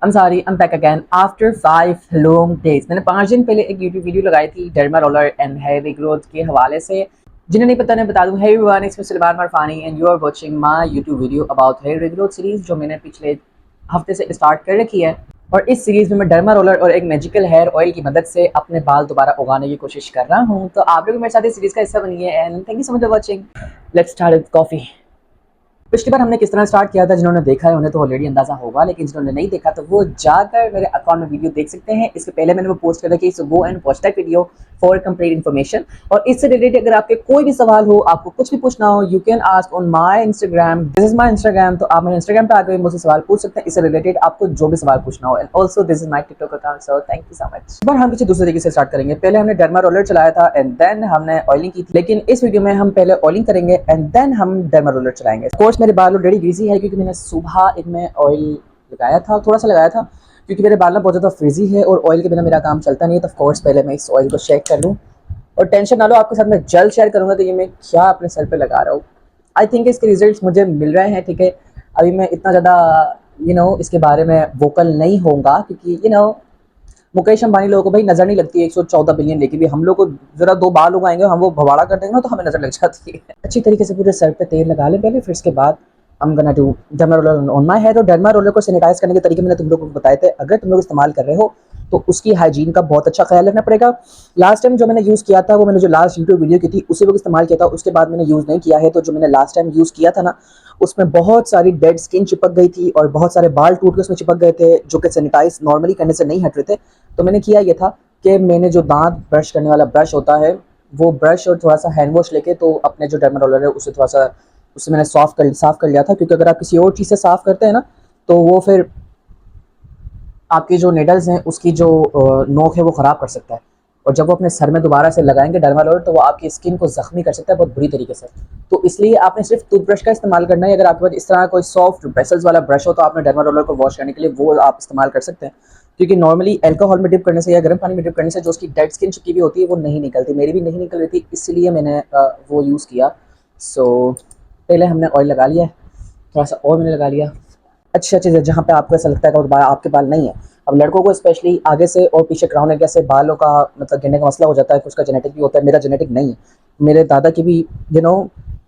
I'm sorry, I'm back again after 5 long days। मैंने 5 दिन पहले एक यूट्यूब वीडियो लगाई थी derma roller and hair regrowth के हवाले से। जिन्हें नहीं पता मैं बता दूं, हे एवरीवन, इसमें Salman Marfani and you are watching my YouTube video about hair regrowth series, जो मैंने पिछले हफ्ते से स्टार्ट कर रखी है। और इस सीरीज में मैं डर्मा रोलर और एक मैजिकल हेयर ऑयल की मदद से अपने बाल दोबारा उगाने की कोशिश कर रहा हूँ। तो आप लोग मेरे साथ इस सीरीज का हिस्सा बनिए and thank you so much for watching. Let's start with coffee. पिछली बार हमने किस तरह स्टार्ट किया था, जिन्होंने देखा है उन्हें तो ऑलरेडी अंदाजा होगा, लेकिन जिन्होंने नहीं देखा तो वो जाकर मेरे अकाउंट में वीडियो देख सकते हैं। इससे पहले मैंने वो पोस्ट किया था कि so go and watch that video for complete information. और इससे रिलेटेड अगर आपके कोई भी सवाल हो, आपको कुछ भी पूछना हो, you can ask on my Instagram. This is my Instagram, तो आप मेरे इंस्टाग्राम पे आकर मुझसे सवाल पूछ सकते हैं। इससे रिलेटेड आपको जो भी सवाल पूछना हो। And also this is my TikTok account, so thank you so much. इस बार हम कुछ दूसरे तरीके से स्टार्ट करेंगे। पहले हमने डर्मा रोलर चलाया था एंड देन हमने ऑयलिंग की थी, लेकिन इस वीडियो में हम पहले ऑयलिंग करेंगे एंड देन हम डर्मा रोलर चलाएंगे। ऑफ कोर्स मेरे बाल ऑलरेडी ग्रीजी है क्योंकि मैंने सुबह इनमें ऑयल लगाया था, थोड़ा सा लगाया था, क्योंकि मेरे बाल ना बहुत ज़्यादा फ्रिजी है और ऑयल के बिना मेरा काम चलता नहीं है। तो ऑफ कोर्स पहले मैं इस ऑयल को चेक कर लूँ। और टेंशन ना लो, आपके साथ मैं जल्द शेयर करूंगा कि ये मैं क्या अपने सर पे लगा रहा हूँ। आई थिंक इसके रिजल्ट्स मुझे मिल रहे हैं, ठीक है। अभी मैं इतना ज़्यादा इसके बारे में वोकल नहीं होऊंगा, क्योंकि मुकेश अंबानी लोगों को भाई नज़र नहीं लगती है 114 बिलियन लेके भी। हम लोग को ज़रा 2 बाल उगाएंगे, हम वो भवाड़ा कर देंगे ना, तो हमें नज़र लग जाती है। अच्छी तरीके से पूरे सर पे तेल लगा लें पहले, फिर इसके बाद I'm gonna do derma roller on my hair. और डर्मा रोलर को सैनिटाइज करने के तरीके मैंने तुम लोगों को बताए थे। अगर तुम लोग इस्तेमाल कर रहे हो तो उसकी हाइजीन का बहुत अच्छा ख्याल रखना पड़ेगा। लास्ट टाइम जो मैंने यूज़ किया था, वो मैंने जो लास्ट यूट्यूब वीडियो की थी उसी वक्त इस्तेमाल किया था, उसके बाद मैंने यूज़ नहीं किया है। तो जो मैंने लास्ट टाइम यूज़ किया था ना, उसमें बहुत सारी डेड स्किन चिपक गई थी और बहुत सारे बाल टूट के उसमें चिपक गए थे, जो कि सैनिटाइज नॉर्मली करने से नहीं हट रहे थे। तो मैंने किया ये था कि मैंने जो दांत ब्रश करने वाला ब्रश होता है, वो ब्रश और थोड़ा सा हैंड वॉश लेके, तो अपने जो डर्मा रोलर है उसे थोड़ा सा उससे मैंने साफ़ कर लिया था। क्योंकि अगर आप किसी और चीज़ से साफ़ करते हैं ना, तो वो फिर आपकी जो नेडल्स हैं उसकी जो नोक है वो ख़राब कर सकता है। और जब वो अपने सर में दोबारा से लगाएंगे डर्मा रोलर, तो वो आपकी स्किन को ज़ख्मी कर सकता है बहुत बुरी तरीके से। तो इसलिए आपने सिर्फ टूथब्रश का इस्तेमाल करना है। अगर आपके पास इस तरह कोई सॉफ्ट ब्रेसल्स वाला ब्रश हो, तो आपने डर्मा रोलर को वॉश करने के लिए वो आप इस्तेमाल कर सकते हैं। क्योंकि नॉर्मली अल्कोहल में डिप करने से या गर्म पानी में डिप करने से जो उसकी डेड स्किन चिपकी हुई होती है वो नहीं निकलती। मेरी भी नहीं निकल रही थी, इसलिए मैंने वो यूज़ किया। सो पहले हमने ऑयल लगा लिया, थोड़ा सा और मैंने लगा लिया। अच्छी चीज़ है जहाँ पे आपको ऐसा लगता है कि आपके बाल नहीं है। अब लड़कों को स्पेशली आगे से और पीछे क्राउन एरिया से बालों का मतलब गिरने का मसला हो जाता है। कुछ का जेनेटिक भी होता है, मेरा जेनेटिक नहीं है। मेरे दादा की भी यू नो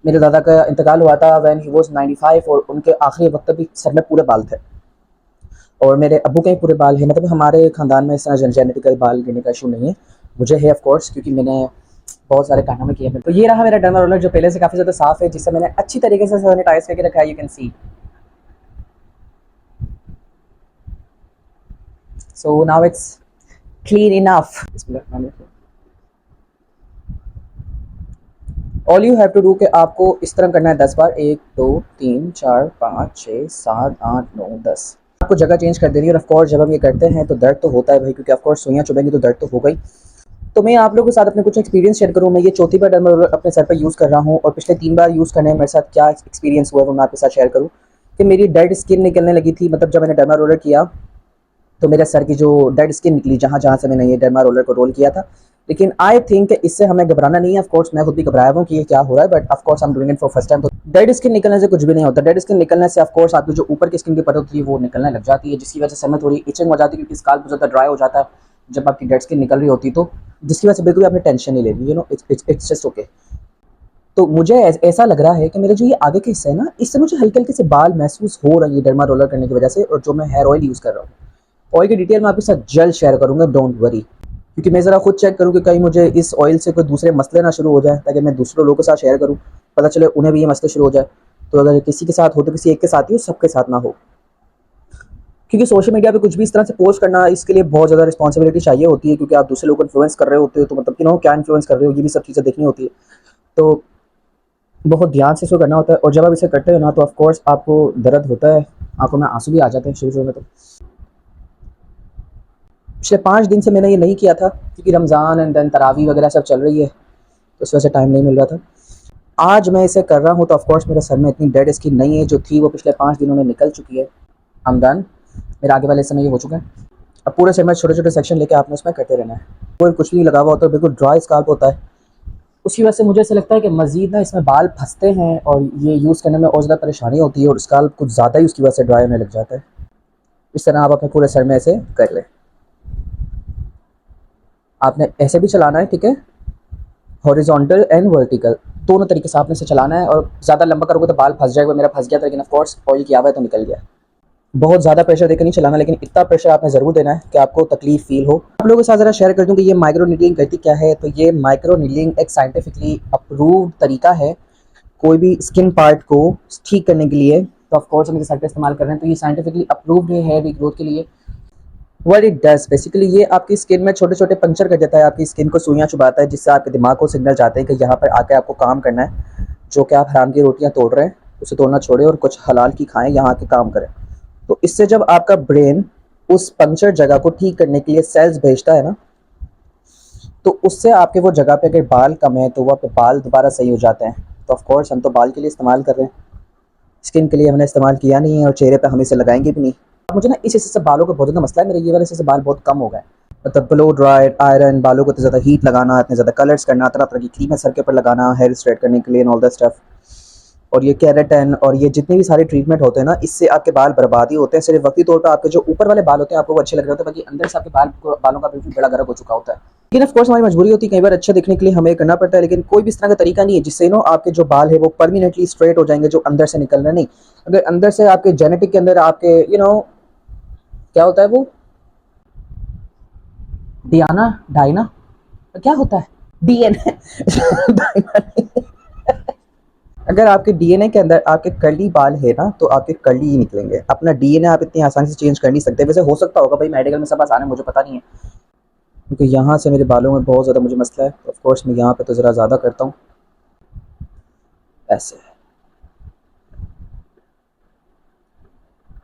मेरे दादा का इंतकाल हुआ था व्हेन ही वाज 95, और उनके आखिरी वक्त भी सर में पूरे बाल थे। और मेरे अब्बू के पूरे बाल हैं। मतलब हमारे ख़ानदान में इस तरह जेनेटिकल बाल गिरने का इशू नहीं है। मुझे है ऑफ कोर्स, क्योंकि मैंने बहुत सारे कारनामे किए हैं। तो ये रहा मेरा डर्मा रोलर, जो पहले से काफ़ी ज़्यादा साफ़ है, जिससे मैंने अच्छी तरीके से सैनिटाइज करके रखा है। You can see. So now it's clean enough. All you have to do कि आपको इस तरह करना है 10 बार। 1 2 3 4 5 6 7 8 9 10। आपको जगह चेंज कर देनी है। और ऑफ कोर्स जब हम ये करते हैं तो दर्द तो होता है भाई, क्योंकि ऑफ कोर्स सुइयां चुभेंगी तो दर्द तो होगा ही। तो मैं आप लोगों के साथ अपने कुछ एक्सपीरियंस शेयर करूँ। मैं ये चौथी बार डर्मा रोलर अपने सर पर यूज़ कर रहा हूँ, और पिछले 3 बार यूज़ करने में मेरे साथ क्या एक्सपीरियंस हुआ है वो मैं आपके साथ शेयर करूँ। कि मेरी डेड स्किन निकलने लगी थी, मतलब जब मैंने डर्मा रोलर किया तो मेरे सर की जो डेड स्किन निकली जहाँ जहाँ से मैंने ये डर्मा रोलर को रोल किया था। लेकिन आई थिंक इससे हमें घबराना नहीं है। ऑफ कोर्स मैं खुद भी घबराया हूँ कि ये क्या हो रहा है, but of course I am doing it for first time. तो डेड स्किन निकलने से कुछ भी नहीं होता। डेड स्किन निकलने से ऑफ कोर्स आपकी जो ऊपर की स्किन की परत होती है वो निकलने लग जाती है, जिसकी वजह से सर में थोड़ी इचिंग हो जाती है, क्योंकि स्काल्प बहुत ज़्यादा ड्राई हो जाता है जब आपकी डेड स्किन निकल रही होती है। तो जिसकी वजह से बिल्कुल आपने टेंशन नहीं लेनी, इट्स जस्ट ओके। तो मुझे ऐसा लग रहा है कि मेरे जो ये आगे के हिस्से है ना, इससे मुझे हल्के हल्के से बाल महसूस हो रही है डर्मा रोलर करने की वजह से। और जो मैं हेयर ऑयल यूज़ कर रहा हूँ, ऑयल की डिटेल मैं आपके साथ जल्द शेयर करूंगा, डोंट वरी। क्योंकि मैं ज़रा खुद चेक करूँ कि कहीं मुझे इस ऑयल से कोई दूसरे मसले ना शुरू हो जाए, ताकि मैं दूसरे लोगों के साथ शेयर करूँ, पता चले उन्हें भी ये मसले शुरू हो जाए। तो अगर किसी के साथ हो तो किसी एक के साथ ही हो, सबके साथ ना हो। क्योंकि सोशल मीडिया पे कुछ भी इस तरह से पोस्ट करना, इसके लिए बहुत ज़्यादा रिस्पॉन्सिबिलिटी चाहिए होती है, क्योंकि आप दूसरे लोग को इन्फ्लुएंस कर रहे होते हो। तो मतलब क्या इन्फ्लुएंस कर रहे हो, ये भी सब चीज़ें देखनी होती है। तो बहुत ध्यान से इसको करना होता है। और जब आप इसे करते हो ना, तो ऑफकोर्स आपको दर्द होता है, आंखों में आंसू भी आ जाते हैं शुरू शुरू में। तो पिछले 5 दिन से मैंने ये नहीं किया था, क्योंकि रमज़ान एंड देन तरावी वगैरह सब चल रही है, तो इस वजह से टाइम नहीं मिल रहा था। आज मैं इसे कर रहा हूँ तो ऑफकोर्स मेरे सर में इतनी डेड स्किन नहीं है, जो थी वो पिछले 5 दिनों में निकल चुकी है। हम डन। मेरा आगे वाले समय ये हो चुका है। अब पूरे सर में छोटे छोटे सेक्शन लेके आपने उसमें करते रहना है। कोई कुछ नहीं लगा हुआ होता है, बिल्कुल ड्राई स्काल्प होता है। उसकी वजह से मुझे ऐसा लगता है कि मज़ीद ना इसमें बाल फंसते हैं, और ये यूज़ करने में और ज़्यादा परेशानी होती है, और स्काल्प कुछ ज़्यादा ही उसकी वजह से ड्राई होने लग जाता है। इस तरह आप अपने पूरे सर में ऐसे कर लें। आपने ऐसे भी चलाना है, ठीक है, हॉरिजॉन्टल एंड वर्टिकल दोनों तरीके से आपने इसे चलाना है। और ज़्यादा लंबा करोगे तो बाल फंस जाएगा, मेरा फंस गया था, लेकिन ऑफ कोर्स ऑयल किया हुआ है तो निकल गया। बहुत ज़्यादा प्रेशर देकर नहीं चलाना, लेकिन इतना प्रेशर आपने ज़रूर देना है कि आपको तकलीफ फील हो। आप लोगों के साथ ज़रा शेयर कर दूँ कि ये माइक्रो नीडलिंग करती क्या है। तो ये माइक्रो नीडलिंग एक साइंटिफिकली अप्रूव्ड तरीका है कोई भी स्किन पार्ट को ठीक करने के लिए। तो ऑफ कोर्स हम इसे सर पे इस्तेमाल कर रहे हैं, तो ये साइंटिफिकली अप्रूव्ड है हेयर रिग्रोथ के लिए। व्हाट इट डज बेसिकली, ये आपकी स्किन में छोटे छोटे पंक्चर कर देता है, आपकी स्किन को सुइयां चुभाता है, जिससे आपके दिमाग को सिग्नल जाते हैं कि यहाँ पर आके आपको काम करना है। जो कि आप हराम की रोटियां तोड़ रहे हैं उसे तोड़ना छोड़े और कुछ हलाल की खाएं, यहाँ आके काम करें। तो इससे जब आपका ब्रेन उस पंक्चर जगह को ठीक करने के लिए सेल्स भेजता है ना, तो उससे आपके वो जगह पे अगर बाल कम है तो वो आपके बाल दोबारा सही हो जाते हैं। तो ऑफ कोर्स हम तो बाल के लिए इस्तेमाल कर रहे हैं, स्किन के लिए हमने इस्तेमाल किया नहीं है और चेहरे पे हम इसे लगाएंगे भी नहीं। मुझे ना इस हिस्से से बालों का बहुत ज़्यादा मसला है, मेरे ये वाले हिस्से से बाल बहुत कम हो गए। मतलब ब्लो ड्राई आयरन, बालों को इतना ज़्यादा हीट लगाना, इतने ज़्यादा कलर्स करना, तरह तरह की क्रीमें सर के ऊपर लगाना हेयर स्ट्रेट करने के लिए एंड ऑल दैट स्टफ। और ये केराटिन और ये जितने भी सारे ट्रीटमेंट होते हैं ना, इससे आपके बाल बर्बाद ही होते हैं। सिर्फ वक्ती तौर पर आपके जो ऊपर वाले बाल होते हैं आपको वो अच्छे लग रहे होते हैं, बाकी अंदर से आपके बालों का बिल्कुल बेड़ा गर्क हो चुका होता है। लेकिन ऑफ कोर्स हमारी मजबूरी होती है, कई बार अच्छे दिखने के लिए हमें करना पड़ता है, लेकिन कोई भी इस तरह का तरीका नहीं है जिससे नो आपके जो बाल है वो परमानेंटली स्ट्रेट हो जाएंगे, जो अंदर से निकल रहे नहीं। अगर अंदर से आपके जेनेटिक के अंदर आपके क्या होता है वो डियाना डायना क्या होता है डीएनए अगर आपके डीएनए के अंदर आपके कर्ली बाल है ना, तो आपके कर्ली ही निकलेंगे। अपना डीएनए आप इतनी आसानी से चेंज कर नहीं सकते। वैसे हो सकता होगा भाई, मेडिकल में सब आसान है, मुझे पता नहीं है, क्योंकि यहाँ से मेरे बालों में बहुत ज़्यादा मुझे मसला है। तो ऑफ कोर्स मैं यहाँ पे तो ज़रा ज़्यादा करता हूँ ऐसे।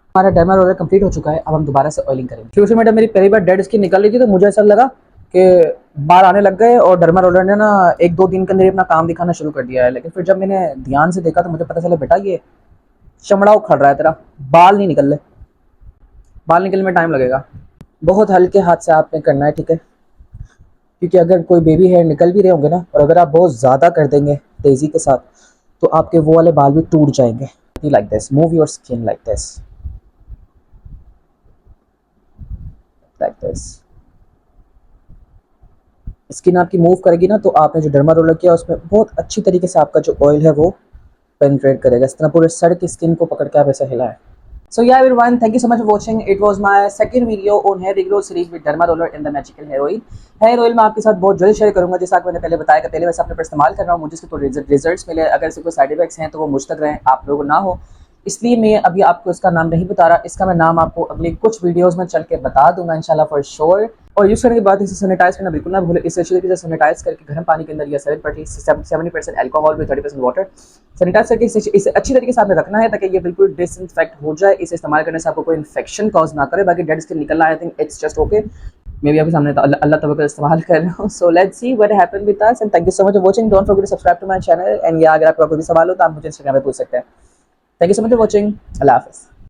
हमारा डर्मा रोलर कंप्लीट हो चुका है, अब हम दोबारा से ऑयलिंग करेंगे। क्योंकि मैडम मेरी पहली बार डेड स्किन निकल रही थी तो मुझे ऐसा लगा कि बाल आने लग गए और डर्मा रोलर ने ना 1-2 दिन के अंदर अपना काम दिखाना शुरू कर दिया है। लेकिन फिर जब मैंने ध्यान से देखा तो मुझे पता चला बेटा ये चमड़ा उखड़ रहा है तेरा, बाल नहीं निकल रहे, बाल निकलने में टाइम लगेगा। बहुत हल्के हाथ से आपने करना है, ठीक है, क्योंकि अगर कोई बेबी हेयर निकल भी रहे होंगे ना, और अगर आप बहुत ज़्यादा कर देंगे तेज़ी के साथ, तो आपके वो वाले बाल भी टूट जाएंगे। Like this, move your skin like this, like this. Skin आपकी मूव करेगी ना, तो आपने जो डर्मा रोलर किया उसमें बहुत अच्छी तरीके से आपका जो ऑयल है वो पेनिट्रेट करेगा। इस तरह पूरे सर की स्किन को पकड़ के आप ऐसे हिलाएं। So yeah everyone, thank you so much for watching. It was my second video on hair regrowth series with Derma Roller and the Magical Hair Oil. Hair oil मैं आपके साथ बहुत जल्द शेयर करूंगा, जैसा कि मैंने पहले बताया कि पहले वैसे अपने पर इस्तेमाल कर रहा हूँ, मुझे इसके तो रिजल्ट्स मिले। अगर इसके कोई साइड इफेक्ट्स हैं तो वो मुझ तक रहें, आप लोगों ना हो, इसलिए मैं अभी आपको इसका नाम नहीं बता रहा। इसका मैं नाम आपको अगले कुछ वीडियोस में चल के बता दूंगा इंशाल्लाह फॉर श्योर। और यूज़ करने के बाद इसे सैनिटाइज करना बिल्कुल ना भूलें। इसे अच्छी तरीके से सैनिटाइज करके गर्म पानी के अंदर या 70% एल्कोहल विद 30% वाटर सैनिटाइज करके इसे अच्छी तरीके से आपने रखना है, ताकि ये बिल्कुल डिसइंफेक्ट हो जाए। इसे इस्तेमाल करने से आपको कोई इन्फेक्शन कॉज ना करे। बाकी डेड स्किन निकलना I think it's just okay. मैं भी आपके सामने अल्लाह तवक्कल इस्तेमाल कर रहा हूँ। So let's see what happened with us and thank you so much for watching. Don't forget to subscribe to my channel and या अगर आपका कोई भी सवाल हो तो आप मुझे इंस्टाग्राम पे पूछ सकते हैं। Thank you so much for watching. अल्लाह हाफिज़।